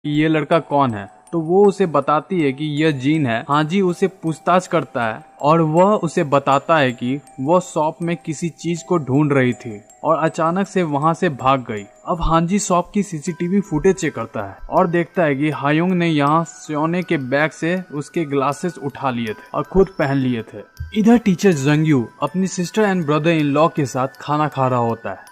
कि ये लड़का कौन है। तो वो उसे बताती है कि यह जीन है। हांजी उसे पूछताछ करता है और वह उसे बताता है कि वह शॉप में किसी चीज को ढूंढ रही थी और अचानक से वहां से भाग गई। अब हांजी शॉप की सीसीटीवी फुटेज चेक करता है और देखता है कि हायोंग ने यहाँ सोने के बैग से उसके ग्लासेस उठा लिए थे और खुद पहन लिए थे। इधर टीचर जंगयू अपनी sister and brother in law के साथ खाना खा रहा होता है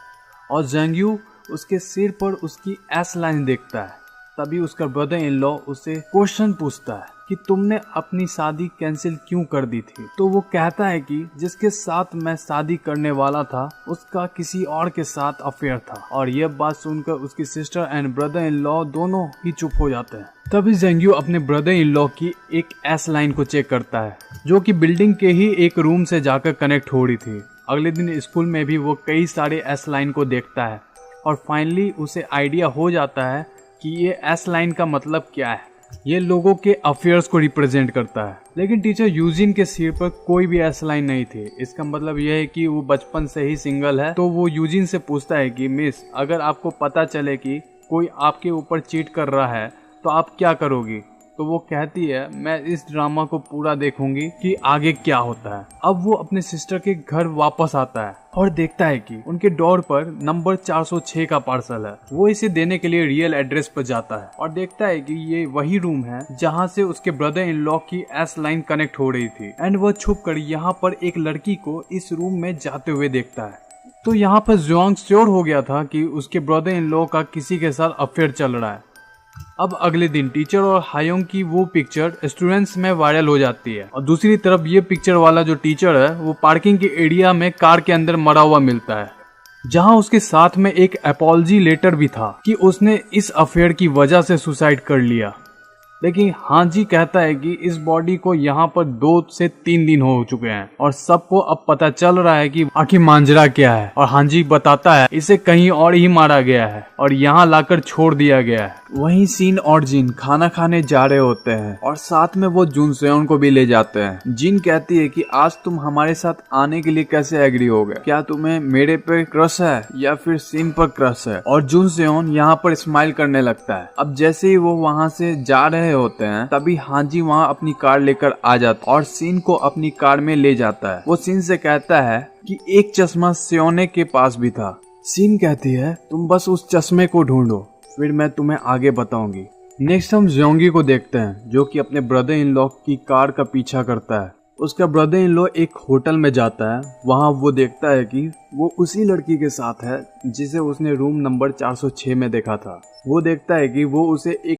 और जंगयू उसके सिर पर उसकी एस लाइन देखता है। तभी उसका ब्रदर इन लॉ उसे क्वेश्चन पूछता है कि तुमने अपनी शादी कैंसिल क्यों कर दी थी। तो वो कहता है कि जिसके साथ मैं शादी करने वाला था उसका किसी और के साथ अफेयर था। और यह बात सुनकर उसकी sister and brother in law दोनों ही चुप हो जाते हैं। तभी जेंग्यू अपने ब्रदर इन लॉ की एक एस लाइन को चेक करता है जो कि बिल्डिंग के ही एक रूम से जाकर कनेक्ट हो रही थी। अगले दिन स्कूल में भी वो कई सारे एस लाइन को देखता है और फाइनली उसे आइडिया हो जाता है कि ये एस लाइन का मतलब क्या है। ये लोगों के अफेयर्स को रिप्रेजेंट करता है। लेकिन टीचर यूजिन के सिर पर कोई भी एस लाइन नहीं थी। इसका मतलब यह है कि वो बचपन से ही सिंगल है। तो वो यूजिन से पूछता है कि मिस, अगर आपको पता चले कि कोई आपके ऊपर चीट कर रहा है तो आप क्या करोगी। तो वो कहती है मैं इस ड्रामा को पूरा देखूंगी कि आगे क्या होता है। अब वो अपने सिस्टर के घर वापस आता है और देखता है कि उनके डोर पर नंबर 406 का पार्सल है। वो इसे देने के लिए रियल एड्रेस पर जाता है और देखता है कि ये वही रूम है जहाँ से उसके ब्रदर इन लॉ की एस लाइन कनेक्ट हो रही थी। एंड वह छुप कर यहाँ पर एक लड़की को इस रूम में जाते हुए देखता है। तो यहाँ पर जुआंग श्योर हो गया था कि उसके ब्रदर इन लॉ का किसी के साथ अफेयर चल रहा है। अब अगले दिन टीचर और हायोंग की वो पिक्चर स्टूडेंट्स में वायरल हो जाती है और दूसरी तरफ ये पिक्चर वाला जो टीचर है वो पार्किंग के एरिया में कार के अंदर मरा हुआ मिलता है, जहां उसके साथ में एक अपॉलजी लेटर भी था कि उसने इस अफेयर की वजह से सुसाइड कर लिया। लेकिन हांजी कहता है कि इस बॉडी को यहाँ पर 2 से 3 दिन हो चुके हैं और सबको अब पता चल रहा है कि आखिर मांजरा क्या है। और हांजी बताता है इसे कहीं और ही मारा गया है और यहाँ लाकर छोड़ दिया गया है। वहीं सीन और जिन खाना खाने जा रहे होते हैं और साथ में वो जून सेओन को भी ले जाते हैं। जिन कहती है कि आज तुम हमारे साथ आने के लिए कैसे एग्री हो गए, क्या तुम्हें मेरे पे क्रश है या फिर सीन पर क्रश है। और जून सेओन यहाँ पर स्माइल करने लगता है। अब जैसे ही वो वहाँ से जा रहे होते हैं तभी हांजी वहाँ अपनी कार लेकर आ जाता और सीन को अपनी कार में ले जाता है। वो सीन से कहता है कि एक चश्मा सेओने के पास भी था। सीन कहती है तुम बस उस चश्मे को ढूंढो, फिर मैं तुम्हें आगे बताऊंगी। नेक्स्ट हम जोंगी को देखते हैं जो कि अपने ब्रदर इन लॉ की कार का पीछा करता है। उसका ब्रदर इन लॉ एक होटल में जाता है। वहाँ वो देखता है कि वो उसी लड़की के साथ है जिसे उसने रूम नंबर 406 में देखा था। वो देखता है कि वो उसे एक